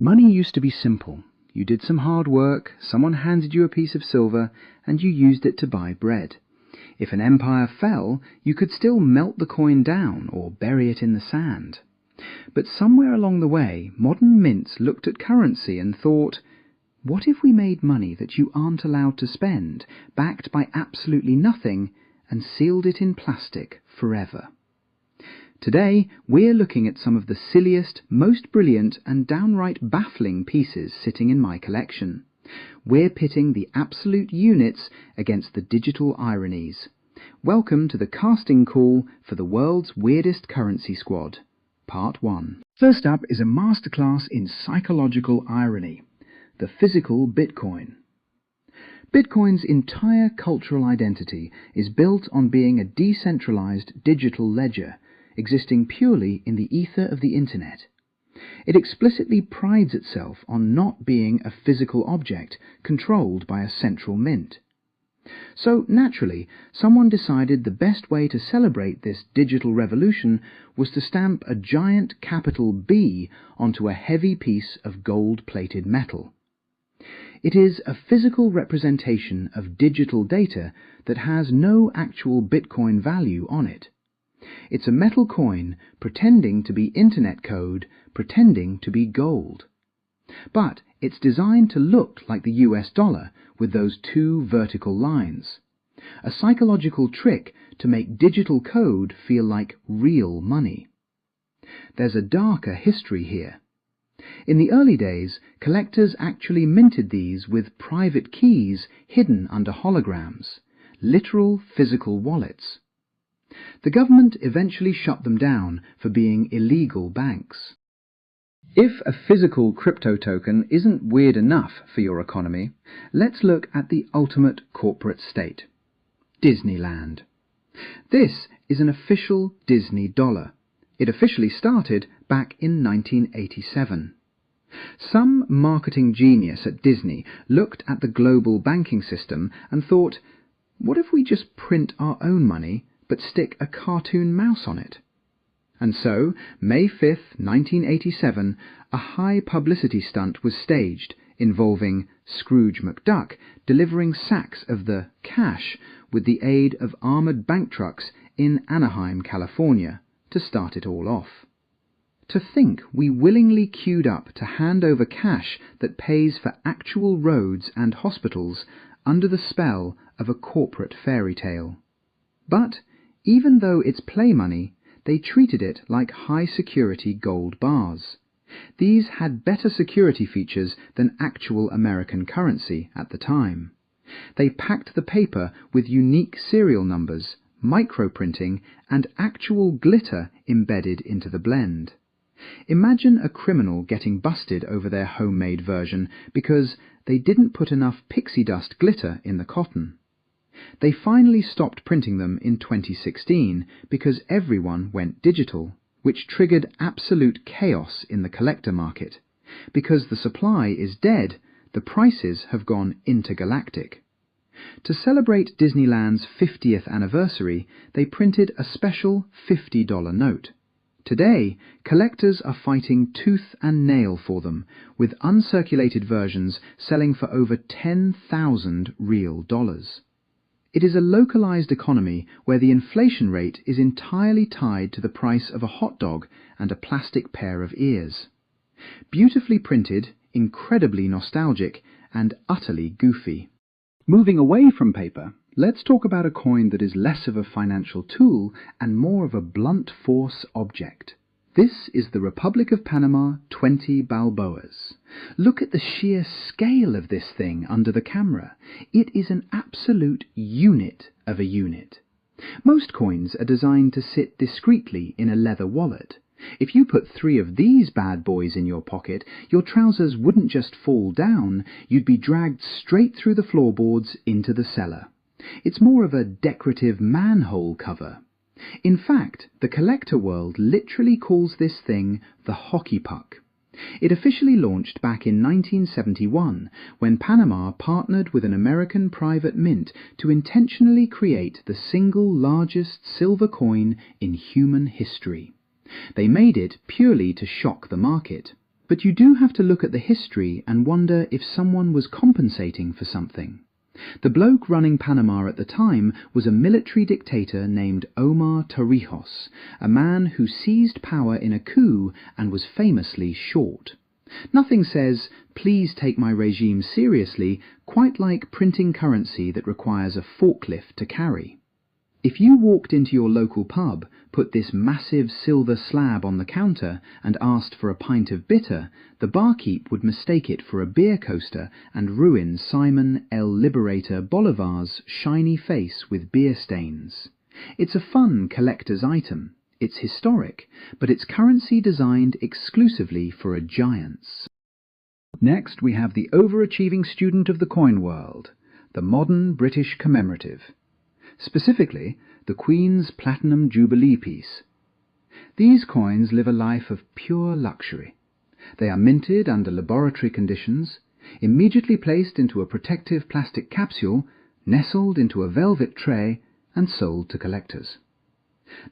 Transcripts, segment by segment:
Money used to be simple. You did some hard work, someone handed you a piece of silver, and you used it to buy bread. If an empire fell, you could still melt the coin down or bury it in the sand. But somewhere along the way, modern mints looked at currency and thought, what if we made money that you aren't allowed to spend, backed by absolutely nothing, and sealed it in plastic forever? Today, we're looking at some of the silliest, most brilliant, and downright baffling pieces sitting in my collection. We're pitting the absolute units against the digital ironies. Welcome to the casting call for the world's weirdest currency squad, Part 1. First up is a masterclass in psychological irony, the physical Bitcoin. Bitcoin's entire cultural identity is built on being a decentralized digital ledger, existing purely in the ether of the internet. It explicitly prides itself on not being a physical object controlled by a central mint. So, naturally, someone decided the best way to celebrate this digital revolution was to stamp a giant capital B onto a heavy piece of gold-plated metal. It is a physical representation of digital data that has no actual Bitcoin value on it. It's a metal coin pretending to be internet code, pretending to be gold. But it's designed to look like the US dollar with those two vertical lines. A psychological trick to make digital code feel like real money. There's a darker history here. In the early days, collectors actually minted these with private keys hidden under holograms, literal physical wallets. The government eventually shut them down for being illegal banks. If a physical crypto token isn't weird enough for your economy, let's look at the ultimate corporate state, Disneyland. This is an official Disney dollar. It officially started back in 1987. Some marketing genius at Disney looked at the global banking system and thought, what if we just print our own money but stick a cartoon mouse on it? And so, May 5th, 1987, a high publicity stunt was staged involving Scrooge McDuck delivering sacks of the cash with the aid of armoured bank trucks in Anaheim, California, to start it all off. To think we willingly queued up to hand over cash that pays for actual roads and hospitals under the spell of a corporate fairy tale. But even though it's play money, they treated it like high-security gold bars. These had better security features than actual American currency at the time. They packed the paper with unique serial numbers, microprinting, and actual glitter embedded into the blend. Imagine a criminal getting busted over their homemade version because they didn't put enough pixie dust glitter in the cotton. They finally stopped printing them in 2016 because everyone went digital, which triggered absolute chaos in the collector market. Because the supply is dead, the prices have gone intergalactic. To celebrate Disneyland's 50th anniversary, they printed a special $50 note. Today, collectors are fighting tooth and nail for them, with uncirculated versions selling for over 10,000 real dollars. It is a localized economy where the inflation rate is entirely tied to the price of a hot dog and a plastic pair of ears. Beautifully printed, incredibly nostalgic, and utterly goofy. Moving away from paper, let's talk about a coin that is less of a financial tool and more of a blunt force object. This is the Republic of Panama 20 Balboas. Look at the sheer scale of this thing under the camera. It is an absolute unit of a unit. Most coins are designed to sit discreetly in a leather wallet. If you put 3 of these bad boys in your pocket, your trousers wouldn't just fall down, you'd be dragged straight through the floorboards into the cellar. It's more of a decorative manhole cover. In fact, the collector world literally calls this thing the hockey puck. It officially launched back in 1971 when Panama partnered with an American private mint to intentionally create the single largest silver coin in human history. They made it purely to shock the market. But you do have to look at the history and wonder if someone was compensating for something. The bloke running Panama at the time was a military dictator named Omar Torrijos, a man who seized power in a coup and was famously short. Nothing says, "Please take my regime seriously," quite like printing currency that requires a forklift to carry. If you walked into your local pub, put this massive silver slab on the counter and asked for a pint of bitter, the barkeep would mistake it for a beer coaster and ruin Simon El Liberator Bolivar's shiny face with beer stains. It's a fun collector's item. It's historic, but it's currency designed exclusively for a giants. Next we have the overachieving student of the coin world, the modern British commemorative. Specifically, the Queen's Platinum Jubilee piece. These coins live a life of pure luxury. They are minted under laboratory conditions, immediately placed into a protective plastic capsule, nestled into a velvet tray, and sold to collectors.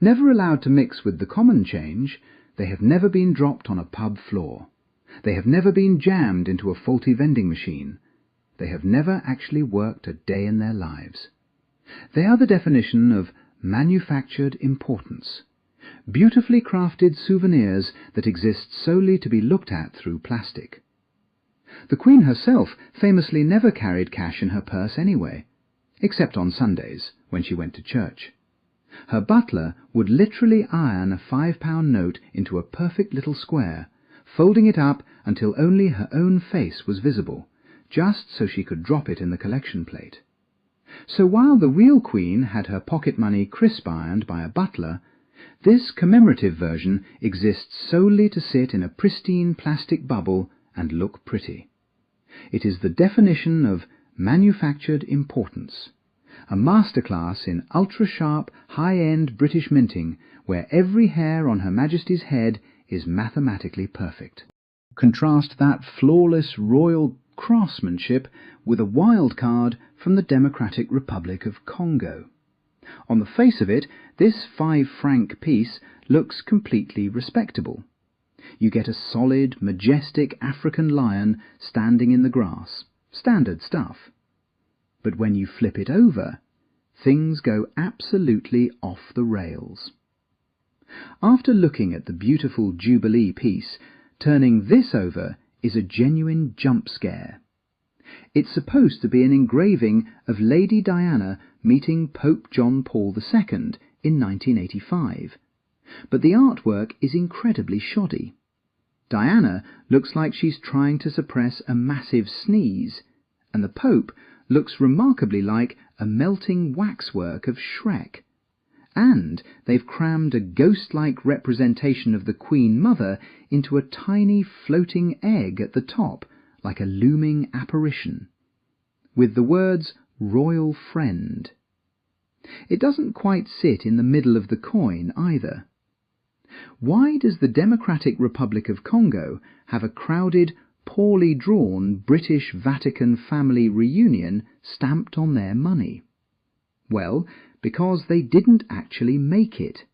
Never allowed to mix with the common change, they have never been dropped on a pub floor. They have never been jammed into a faulty vending machine. They have never actually worked a day in their lives. They are the definition of manufactured importance, beautifully crafted souvenirs that exist solely to be looked at through plastic. The Queen herself famously never carried cash in her purse anyway, except on Sundays, when she went to church. Her butler would literally iron a £5 note into a perfect little square, folding it up until only her own face was visible, just so she could drop it in the collection plate. So while the real Queen had her pocket money crisp-ironed by a butler, this commemorative version exists solely to sit in a pristine plastic bubble and look pretty. It is the definition of manufactured importance, a masterclass in ultra-sharp, high-end British minting where every hair on Her Majesty's head is mathematically perfect. Contrast that flawless royal craftsmanship with a wild card from the Democratic Republic of Congo. On the face of it, this 5-franc piece looks completely respectable. You get a solid, majestic African lion standing in the grass. Standard stuff. But when you flip it over, things go absolutely off the rails. After looking at the beautiful Jubilee piece, turning this over is a genuine jump scare. It's supposed to be an engraving of Lady Diana meeting Pope John Paul II in 1985, but the artwork is incredibly shoddy. Diana looks like she's trying to suppress a massive sneeze, and the Pope looks remarkably like a melting waxwork of Shrek. And they've crammed a ghost-like representation of the Queen Mother into a tiny floating egg at the top, like a looming apparition, with the words "Royal Friend." It doesn't quite sit in the middle of the coin either. Why does the Democratic Republic of Congo have a crowded, poorly drawn British Vatican family reunion stamped on their money? Well, because they didn't actually make it.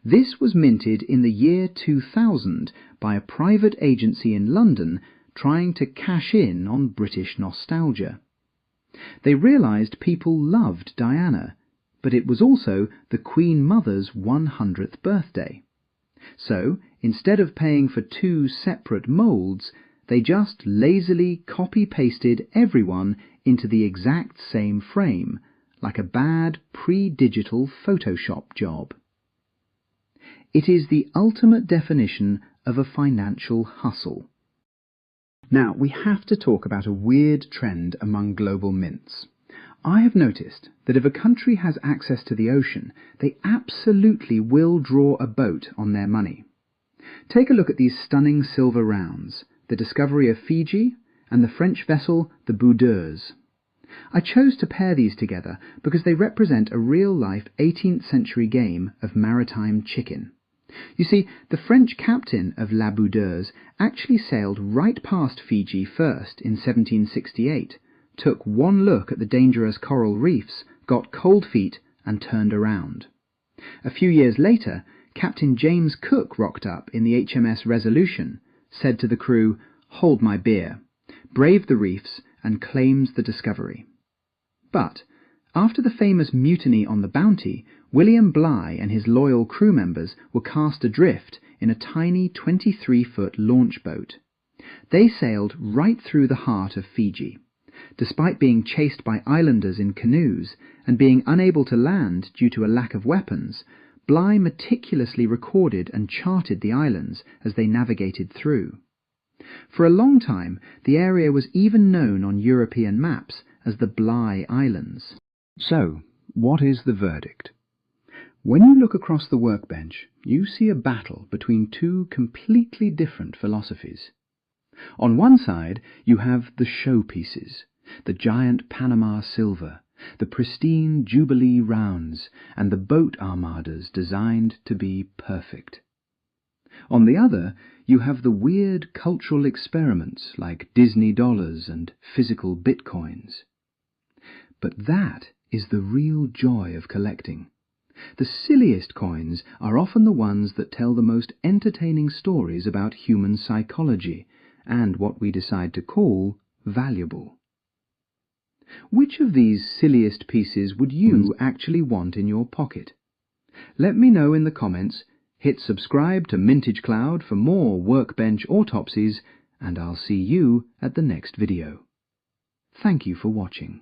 This was minted in the year 2000 by a private agency in London trying to cash in on British nostalgia. They realised people loved Diana, but it was also the Queen Mother's 100th birthday. So, instead of paying for 2 separate moulds, they just lazily copy-pasted everyone into the exact same frame, like a bad pre-digital Photoshop job. It is the ultimate definition of a financial hustle. Now, we have to talk about a weird trend among global mints. I have noticed that if a country has access to the ocean, they absolutely will draw a boat on their money. Take a look at these stunning silver rounds, the discovery of Fiji and the French vessel the Boudeuse. I chose to pair these together because they represent a real-life 18th century game of maritime chicken. You see, the French captain of La Boudeuse actually sailed right past Fiji first in 1768, took one look at the dangerous coral reefs, got cold feet and turned around. A few years later, Captain James Cook rocked up in the HMS Resolution, said to the crew, "Hold my beer," braved the reefs, and claims the discovery. But after the famous mutiny on the Bounty, William Bligh and his loyal crew members were cast adrift in a tiny 23-foot launch boat. They sailed right through the heart of Fiji. Despite being chased by islanders in canoes and being unable to land due to a lack of weapons, Bligh meticulously recorded and charted the islands as they navigated through. For a long time, the area was even known on European maps as the Bligh Islands. So, what is the verdict? When you look across the workbench, you see a battle between two completely different philosophies. On one side, you have the showpieces, the giant Panama silver, the pristine Jubilee rounds, and the boat armadas designed to be perfect. On the other, you have the weird cultural experiments like Disney dollars and physical bitcoins. But that is the real joy of collecting. The silliest coins are often the ones that tell the most entertaining stories about human psychology and what we decide to call valuable. Which of these silliest pieces would you actually want in your pocket? Let me know in the comments. Hit subscribe to Mintage Cloud for more workbench autopsies, and I'll see you at the next video. Thank you for watching.